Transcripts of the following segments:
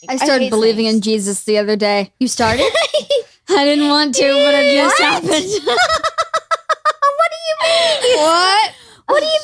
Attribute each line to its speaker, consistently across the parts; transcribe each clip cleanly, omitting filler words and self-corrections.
Speaker 1: I started believing in Jesus the other day.
Speaker 2: You started?
Speaker 1: I didn't want to, but it just happened.
Speaker 2: What do you mean? What do you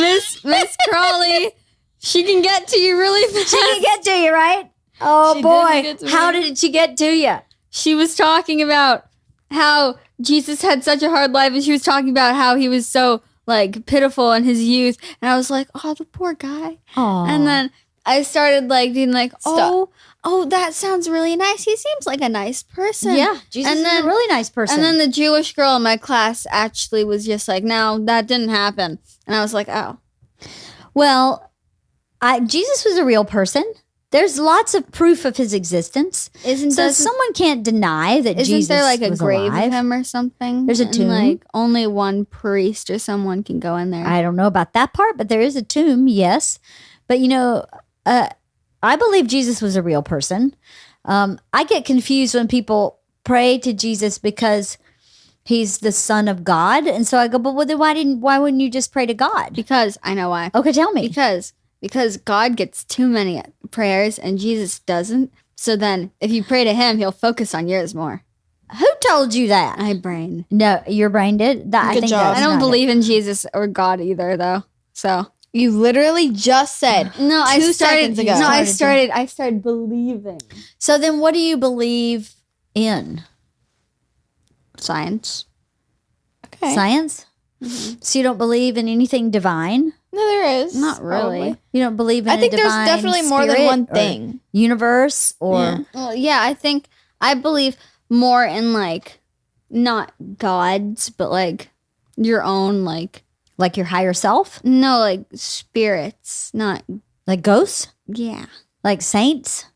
Speaker 2: mean?
Speaker 1: Miss Crawley, she can get to you really fast.
Speaker 2: She can get to you, right? Oh,
Speaker 1: She
Speaker 2: boy.
Speaker 1: didn't get to
Speaker 2: How
Speaker 1: me.
Speaker 2: did she get to you?
Speaker 1: She was talking about how Jesus had such a hard life, and she was talking about how he was so like pitiful in his youth. And I was like, oh, the poor guy.
Speaker 2: Oh.
Speaker 1: And then I started like being like,
Speaker 3: Stop.
Speaker 1: oh, that sounds really nice. He seems like a nice person.
Speaker 2: Yeah, Jesus
Speaker 1: And
Speaker 2: is
Speaker 1: then-
Speaker 2: a really nice person.
Speaker 1: And then the Jewish girl in my class actually was just like, no, that didn't happen. And I was like, oh.
Speaker 2: well, Jesus was a real person. There's lots of proof of his existence. So someone can't deny that
Speaker 1: Isn't
Speaker 2: Jesus
Speaker 1: there like a
Speaker 2: was
Speaker 1: grave
Speaker 2: alive.
Speaker 1: of him or something?
Speaker 2: There's a
Speaker 1: And,
Speaker 2: tomb.
Speaker 1: like only one priest or someone can go in there.
Speaker 2: I don't know about that part, but there is a tomb, yes. But I believe Jesus was a real person. I get confused when people pray to Jesus because he's the Son of God, and so I go, but then why wouldn't you just pray to God?
Speaker 1: Because I know why.
Speaker 2: Okay, tell me.
Speaker 1: Because God gets too many prayers and Jesus doesn't. So then if you pray to him, he'll focus on yours more.
Speaker 2: Who told you that?
Speaker 1: My brain.
Speaker 2: No, your brain did. I
Speaker 3: Good
Speaker 2: think
Speaker 3: job.
Speaker 2: that's
Speaker 1: I don't
Speaker 2: not it.
Speaker 1: believe in Jesus or God either though. So
Speaker 3: You literally just said
Speaker 1: no, I
Speaker 3: 2
Speaker 1: started
Speaker 3: seconds ago.
Speaker 1: No, I
Speaker 2: Started
Speaker 1: started believing.
Speaker 2: So then, what do you believe in?
Speaker 1: Science.
Speaker 3: Okay.
Speaker 2: Science. So you don't believe in anything divine.
Speaker 3: No, there is.
Speaker 1: Not really.
Speaker 3: probably.
Speaker 2: You don't believe in.
Speaker 3: I think
Speaker 2: a
Speaker 3: there's
Speaker 2: divine
Speaker 3: definitely more than
Speaker 2: spirit
Speaker 3: one
Speaker 2: or
Speaker 3: thing.
Speaker 2: universe, or
Speaker 3: Yeah.
Speaker 1: Well, yeah, I think I believe more in like not gods, but like your own like
Speaker 2: like your higher self,
Speaker 1: no like spirits, not
Speaker 2: like ghosts,
Speaker 1: yeah.
Speaker 2: like saints.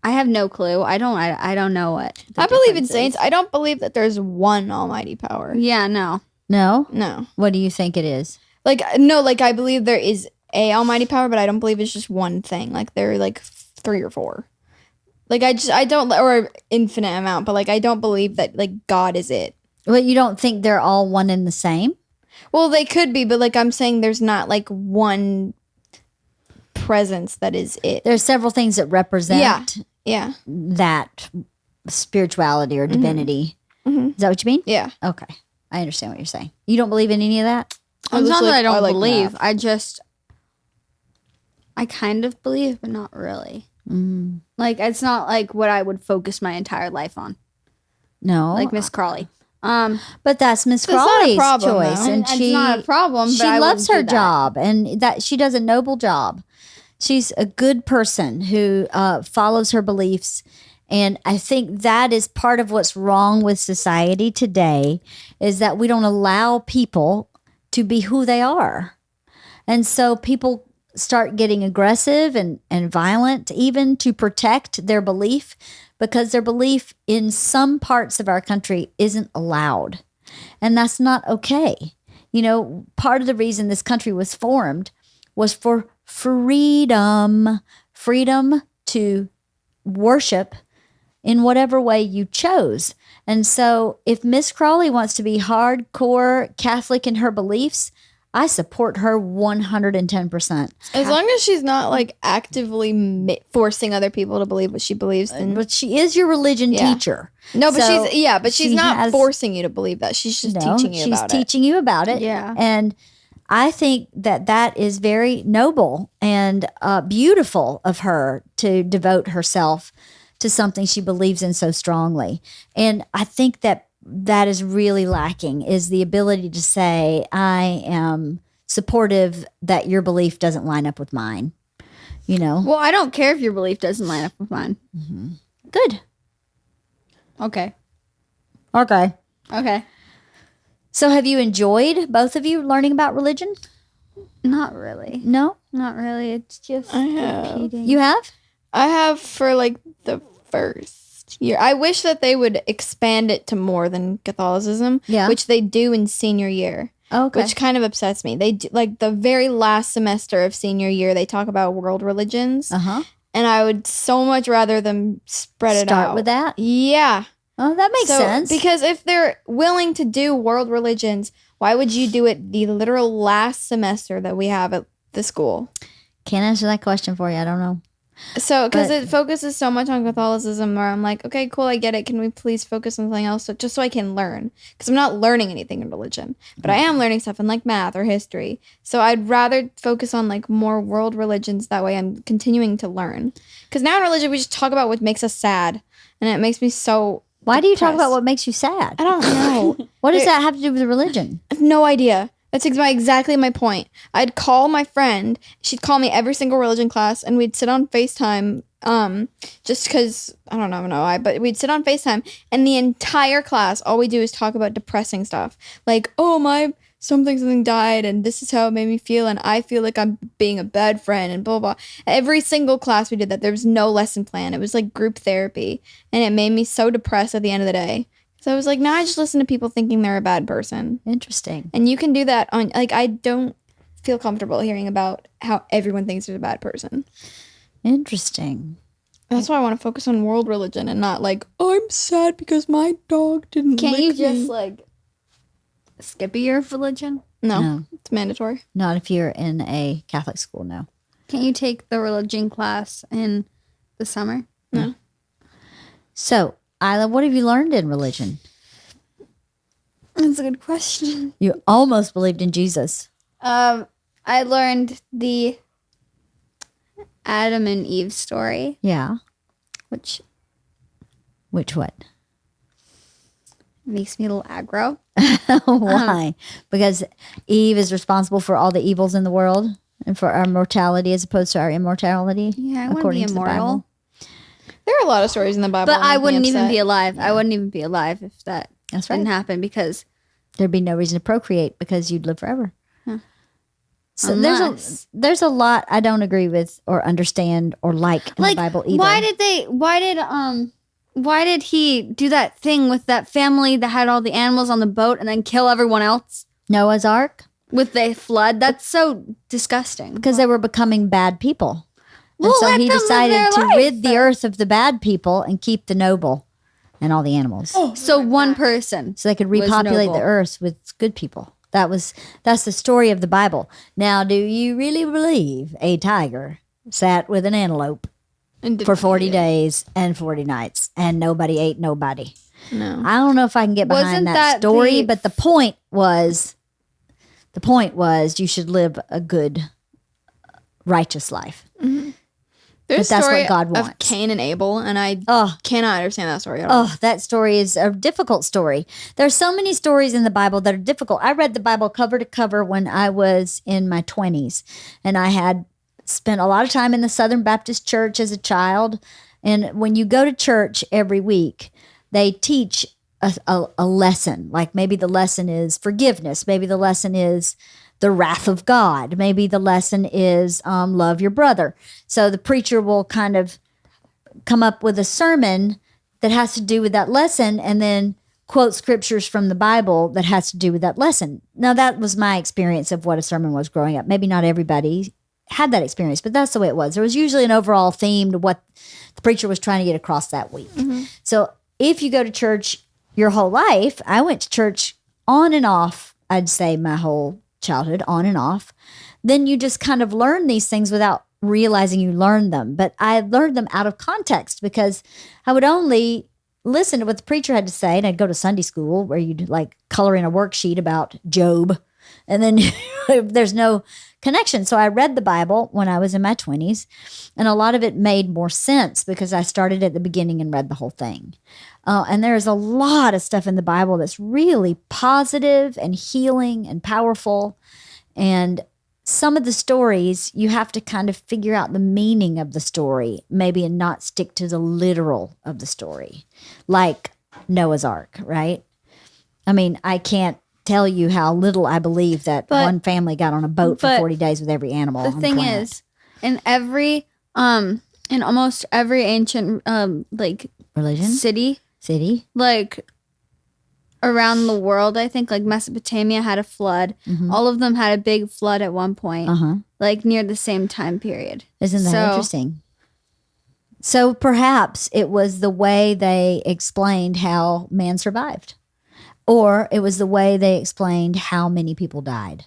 Speaker 1: I have no clue. I don't know what. the
Speaker 3: I believe in
Speaker 1: difference
Speaker 3: saints.
Speaker 1: is.
Speaker 3: I don't believe that there's one almighty power.
Speaker 1: Yeah, no.
Speaker 2: No,
Speaker 3: No.
Speaker 2: what do you think it is?
Speaker 3: Like I believe there is a almighty power, but I don't believe it's just one thing. Like there are like 3 or 4. Like I don't or infinite amount, but like I don't believe that like God is it.
Speaker 2: Well, you don't think they're all one and the same?
Speaker 3: Well, they could be, but like I'm saying there's not like one presence that is it.
Speaker 2: There's several things that represent
Speaker 3: Yeah.
Speaker 2: that spirituality or divinity.
Speaker 3: Mhm.
Speaker 2: Is that what you mean?
Speaker 3: Yeah.
Speaker 2: Okay, I understand what you're saying. You don't believe in any of that?
Speaker 1: It's not that I don't
Speaker 3: like
Speaker 1: believe.
Speaker 3: math.
Speaker 1: I kind of believe, but not really.
Speaker 2: Mm,
Speaker 1: Like it's not like what I would focus my entire life on.
Speaker 2: no,
Speaker 1: Like Miss Crawley.
Speaker 2: but that's Miss
Speaker 3: That's not a
Speaker 2: Crawley's
Speaker 3: problem,
Speaker 2: choice,
Speaker 3: though.
Speaker 2: and
Speaker 1: it's
Speaker 2: she
Speaker 1: not a problem.
Speaker 2: she
Speaker 1: but I
Speaker 2: loves
Speaker 1: wouldn't
Speaker 2: her
Speaker 1: do that.
Speaker 2: job, and that she does a noble job. She's a good person who follows her beliefs, and I think that is part of what's wrong with society today is that we don't allow people to be who they are, and so people start getting aggressive and violent even to protect their belief because their belief in some parts of our country isn't allowed. And that's not okay. You know, part of the reason this country was formed was for freedom to worship in whatever way you chose. And so if Miss Crawley wants to be hardcore Catholic in her beliefs, I support her 110%.
Speaker 3: As long as she's not like actively forcing other people to believe what she believes, then
Speaker 2: But she is your religion
Speaker 3: Yeah.
Speaker 2: teacher.
Speaker 3: no. But
Speaker 2: So
Speaker 3: she's
Speaker 2: she
Speaker 3: not
Speaker 2: has-
Speaker 3: forcing you to believe that. She's just teaching you
Speaker 2: she's
Speaker 3: about it.
Speaker 2: teaching you about it.
Speaker 1: Yeah.
Speaker 2: And I think that is very noble and beautiful of her to devote herself to something she believes in so strongly. And I think that is really lacking is the ability to say, I am supportive that your belief doesn't line up with mine. You know?
Speaker 1: Well, I don't care if your belief doesn't line up with mine.
Speaker 2: Good.
Speaker 1: Okay.
Speaker 2: Okay.
Speaker 1: Okay.
Speaker 2: So have you enjoyed, both of you, learning about religion?
Speaker 1: Not really.
Speaker 2: No?
Speaker 1: Not really. It's just
Speaker 3: I have.
Speaker 1: repeating.
Speaker 2: You have?
Speaker 3: I have for like the first year. I wish that they would expand it to more than Catholicism,
Speaker 2: Yeah.
Speaker 3: which they do in senior year,
Speaker 2: Okay.
Speaker 3: which kind of upsets me. They do, like the very last semester of senior year, they talk about world religions,
Speaker 2: Uh-huh.
Speaker 3: and I would so much rather them spread it out.
Speaker 2: Start with that?
Speaker 3: Yeah.
Speaker 2: Oh, that makes
Speaker 3: So,
Speaker 2: sense.
Speaker 3: Because if they're willing to do world religions, why would you do it the literal last semester that we have at the school?
Speaker 2: Can't answer that question for you. I don't know.
Speaker 3: So, because
Speaker 2: But-
Speaker 3: it focuses so much on Catholicism, where I'm like, okay, cool, I get it. Can we please focus on something else, just so I can learn? Because I'm not learning anything in religion, but I am learning stuff in like math or history. So I'd rather focus on like more world religions. That way, I'm continuing to learn. Because now in religion, we just talk about what makes us sad, and it makes me so.
Speaker 2: Why do you talk about
Speaker 3: depressed.
Speaker 2: what makes you sad?
Speaker 3: I don't know.
Speaker 2: What does
Speaker 3: There-
Speaker 2: that have to do with religion?
Speaker 3: I have no idea. That's exactly my point. I'd call my friend. She'd call me every single religion class, and we'd sit on FaceTime. Just because I don't know why, but we'd sit on FaceTime, and the entire class, all we do is talk about depressing stuff, like, oh my something died, and this is how it made me feel, and I feel like I'm being a bad friend, and blah blah. Every single class we did that. There was no lesson plan. It was like group therapy, and it made me so depressed at the end of the day. So I was like, now I just listen to people thinking they're a bad person.
Speaker 2: Interesting.
Speaker 3: And you can do that on, like, I don't feel comfortable hearing about how everyone thinks there's a bad person.
Speaker 2: Interesting.
Speaker 3: That's why I want to focus on world religion and not like, I'm sad because my dog didn't
Speaker 1: Can't
Speaker 3: lick
Speaker 1: you
Speaker 3: me.
Speaker 1: just like skip a year of religion?
Speaker 3: No,
Speaker 2: No,
Speaker 3: it's mandatory.
Speaker 2: not if you're in a Catholic school. No.
Speaker 1: Can't you take the religion class in the summer?
Speaker 2: So, Isla, what have you learned in religion?
Speaker 1: That's a good question.
Speaker 2: You almost believed in Jesus.
Speaker 1: I learned the Adam and Eve story,
Speaker 2: Yeah.
Speaker 1: which
Speaker 2: Which what?
Speaker 1: makes me a little aggro.
Speaker 2: Why? Because Eve is responsible for all the evils in the world and for our mortality as opposed to our immortality.
Speaker 1: Yeah, I want to be
Speaker 2: according to the
Speaker 1: immortal.
Speaker 2: Bible.
Speaker 3: There are a lot of stories in the Bible.
Speaker 1: But
Speaker 3: that
Speaker 1: I
Speaker 3: make me
Speaker 1: wouldn't even
Speaker 3: upset.
Speaker 1: be alive. I wouldn't even be alive if that
Speaker 2: That's
Speaker 1: didn't
Speaker 2: right.
Speaker 1: happen because
Speaker 2: There'd be no reason to procreate because you'd live forever.
Speaker 1: Huh.
Speaker 2: So
Speaker 1: Unless-
Speaker 2: there's a lot I don't agree with or understand or like in the Bible either.
Speaker 1: why did he do that thing with that family that had all the animals on the boat and then kill everyone else
Speaker 2: Noah's Ark?
Speaker 1: with the flood? That's so disgusting.
Speaker 2: Because they were becoming bad people.
Speaker 1: Well,
Speaker 2: and so
Speaker 1: let
Speaker 2: he
Speaker 1: them live
Speaker 2: decided
Speaker 1: their
Speaker 2: to
Speaker 1: life.
Speaker 2: rid the earth of the bad people and keep the noble and all the animals.
Speaker 1: So one person.
Speaker 2: So they could
Speaker 1: was
Speaker 2: repopulate the
Speaker 1: noble.
Speaker 2: earth with good people. That's the story of the Bible. Now, do you really believe a tiger sat with an antelope
Speaker 3: And
Speaker 2: for
Speaker 3: didn't
Speaker 2: 40
Speaker 3: eat it.
Speaker 2: days and 40 nights and nobody ate nobody?
Speaker 3: No.
Speaker 2: I don't know if I can get behind
Speaker 1: Wasn't
Speaker 2: that
Speaker 1: that
Speaker 2: story,
Speaker 1: the-
Speaker 2: but the point was you should live a good righteous life.
Speaker 3: There's
Speaker 2: But that's
Speaker 3: a story
Speaker 2: what God
Speaker 3: of
Speaker 2: wants.
Speaker 3: Cain and Abel, and I
Speaker 2: Oh,
Speaker 3: cannot understand that story at all.
Speaker 2: Oh, that story is a difficult story. There's so many stories in the Bible that are difficult. I read the Bible cover to cover when I was in my 20s, and I had spent a lot of time in the Southern Baptist Church as a child. And when you go to church every week, they teach a lesson. Like maybe the lesson is forgiveness. Maybe the lesson is the wrath of God. Maybe the lesson is love your brother. So the preacher will kind of come up with a sermon that has to do with that lesson and then quote scriptures from the Bible that has to do with that lesson. Now, that was my experience of what a sermon was growing up. Maybe not everybody had that experience, but that's the way it was. There was usually an overall theme to what the preacher was trying to get across that week. So if you go to church your whole life, I went to church on and off, I'd say my whole childhood, on and off, then you just kind of learn these things without realizing you learned them. But I learned them out of context because I would only listen to what the preacher had to say. And I'd go to Sunday school where you'd like color in a worksheet about Job. And then there's no connection. So I read the Bible when I was in my 20s. And a lot of it made more sense because I started at the beginning and read the whole thing. And there's a lot of stuff in the Bible that's really positive and healing and powerful. And some of the stories, you have to kind of figure out the meaning of the story, maybe, and not stick to the literal of the story, like Noah's Ark, right? I mean, I can't tell you how little I believe that
Speaker 1: But-
Speaker 2: one family got on a boat for
Speaker 1: but
Speaker 2: 40 days with every animal.
Speaker 1: The
Speaker 2: on
Speaker 1: thing
Speaker 2: planet.
Speaker 1: is, in almost every ancient like
Speaker 2: religion,
Speaker 1: city,
Speaker 2: city,
Speaker 1: like around the world, I think like Mesopotamia had a flood. All of them had a big flood at one point, like near the same time period.
Speaker 2: Isn't that
Speaker 1: So-
Speaker 2: interesting? So perhaps it was the way they explained how man survived, or it was the way they explained how many people died.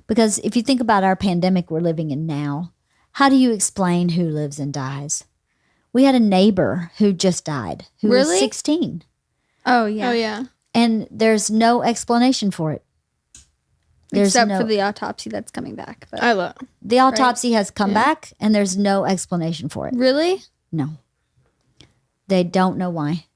Speaker 2: Because if you think about our pandemic we're living in now, How do you explain who lives and dies? We had a neighbor who just died, who was
Speaker 1: Really?
Speaker 2: 16,
Speaker 1: Oh yeah.
Speaker 3: Oh yeah.
Speaker 2: and there's no explanation for it. There's
Speaker 1: Except
Speaker 2: no,
Speaker 1: for the autopsy that's coming back. But
Speaker 3: I love.
Speaker 2: the autopsy has come
Speaker 3: Yeah.
Speaker 2: back, and there's no explanation for it.
Speaker 1: really?
Speaker 2: No. They don't know why.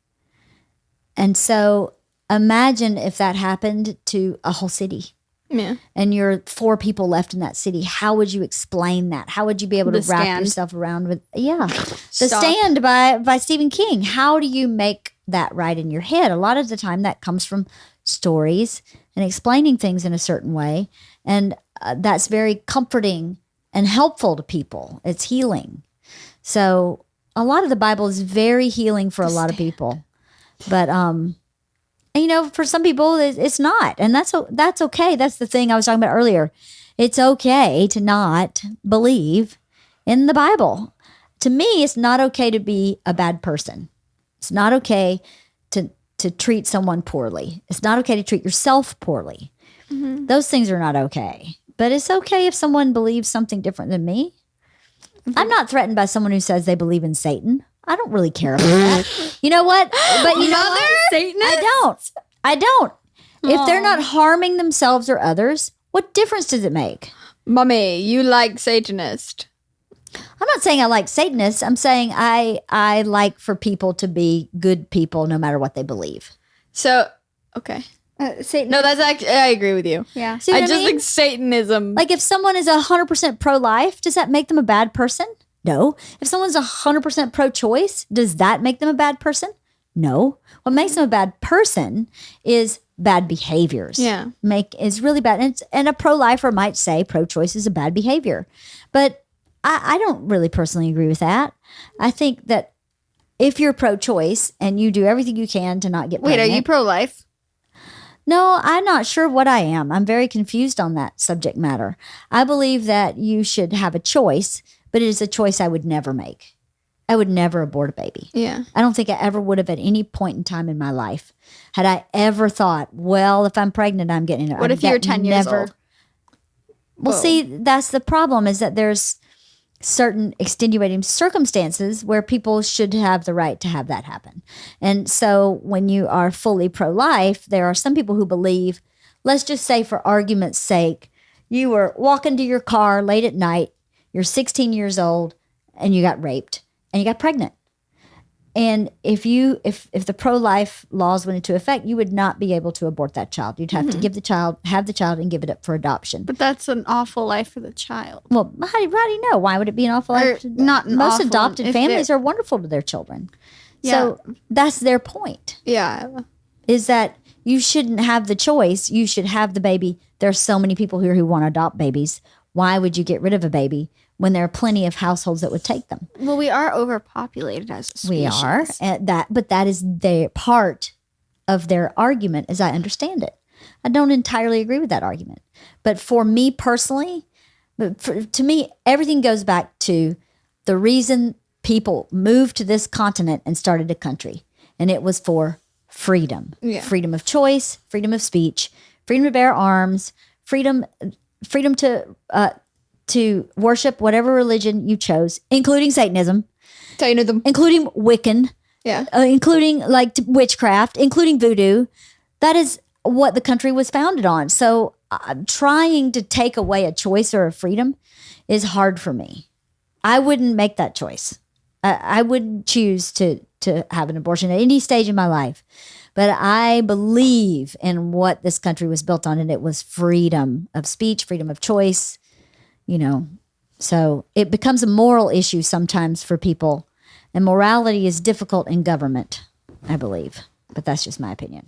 Speaker 2: And so imagine if that happened to a whole city
Speaker 3: Yeah.
Speaker 2: and you're 4 people left in that city. How would you explain that? How would you be able to
Speaker 1: The
Speaker 2: wrap
Speaker 1: Stand.
Speaker 2: yourself around with The
Speaker 1: Stop.
Speaker 2: Stand by Stephen King. How do you make that right in your head? A lot of the time that comes from stories and explaining things in a certain way. And that's very comforting and helpful to people. It's healing. So a lot of the Bible is very healing for a lot of people. But for some people it's not. And that's okay. That's the thing I was talking about earlier. It's okay to not believe in the Bible. To me, it's not okay to be a bad person. It's not okay to treat someone poorly. It's not okay to treat yourself poorly. Those things are not okay. But it's okay if someone believes something different than me. I'm not threatened by someone who says they believe in Satan. I don't really care about that. You know what? But you know what?
Speaker 1: Satanist?
Speaker 2: I don't. If they're not harming themselves or others, what difference does it make?
Speaker 3: Mommy, you like Satanist.
Speaker 2: I'm not saying I like Satanists. I'm saying I like for people to be good people no matter what they believe.
Speaker 3: So, okay.
Speaker 1: Satan.
Speaker 3: No, that's actually, I agree with you.
Speaker 1: Yeah.
Speaker 2: See what
Speaker 3: I just
Speaker 2: mean?
Speaker 3: think Satanism.
Speaker 2: Like if someone is 100% pro-life, does that make them a bad person? No. If someone's 100% pro-choice, does that make them a bad person? No. What makes them a bad person is bad behaviors.
Speaker 3: Yeah.
Speaker 2: Is really bad. And a pro-lifer might say pro-choice is a bad behavior. But I don't really personally agree with that. I think that if you're pro-choice and you do everything you can to not get
Speaker 3: Wait,
Speaker 2: pregnant.
Speaker 3: are you pro-life?
Speaker 2: No, I'm not sure what I am. I'm very confused on that subject matter. I believe that you should have a choice, but it is a choice I would never make. I would never abort a baby.
Speaker 3: Yeah.
Speaker 2: I don't think I ever would have at any point in time in my life. Had I ever thought, well, if I'm pregnant, I'm getting it.
Speaker 3: What if you're 10 years old?
Speaker 2: Well,
Speaker 3: Whoa.
Speaker 2: see, that's the problem is that there's certain extenuating circumstances where people should have the right to have that happen. And so when you are fully pro-life, there are some people who believe, let's just say for argument's sake, you were walking to your car late at night, you're 16 years old, and you got raped and you got pregnant. And if the pro-life laws went into effect, you would not be able to abort that child. You'd have to have the child and give it up for adoption.
Speaker 1: But that's an awful life for the child.
Speaker 2: Well, how do you know? Why would it be an awful life?
Speaker 1: Or not an
Speaker 2: Most
Speaker 1: awful,
Speaker 2: adopted
Speaker 1: if
Speaker 2: families
Speaker 1: they're-
Speaker 2: are wonderful to their children.
Speaker 1: Yeah.
Speaker 2: So that's their point,
Speaker 3: Yeah.
Speaker 2: is that you shouldn't have the choice. You should have the baby. There are so many people here who want to adopt babies. Why would you get rid of a baby when there are plenty of households that would take them?
Speaker 1: Well, we are overpopulated as a species.
Speaker 2: We are. But that is their part of their argument as I understand it. I don't entirely agree with that argument. But for me personally, to me, everything goes back to the reason people moved to this continent and started a country. And it was for freedom.
Speaker 3: Yeah.
Speaker 2: Freedom of choice, freedom of speech, freedom to bear arms, freedom to worship whatever religion you chose, including Satanism,
Speaker 3: Satanism.
Speaker 2: including Wiccan,
Speaker 3: Yeah.
Speaker 2: including witchcraft, including voodoo. That is what the country was founded on. So trying to take away a choice or a freedom is hard for me. I wouldn't make that choice. I wouldn't choose to have an abortion at any stage in my life. But I believe in what this country was built on, and it was freedom of speech, freedom of choice, So it becomes a moral issue sometimes for people, and morality is difficult in government, I believe. But that's just my opinion.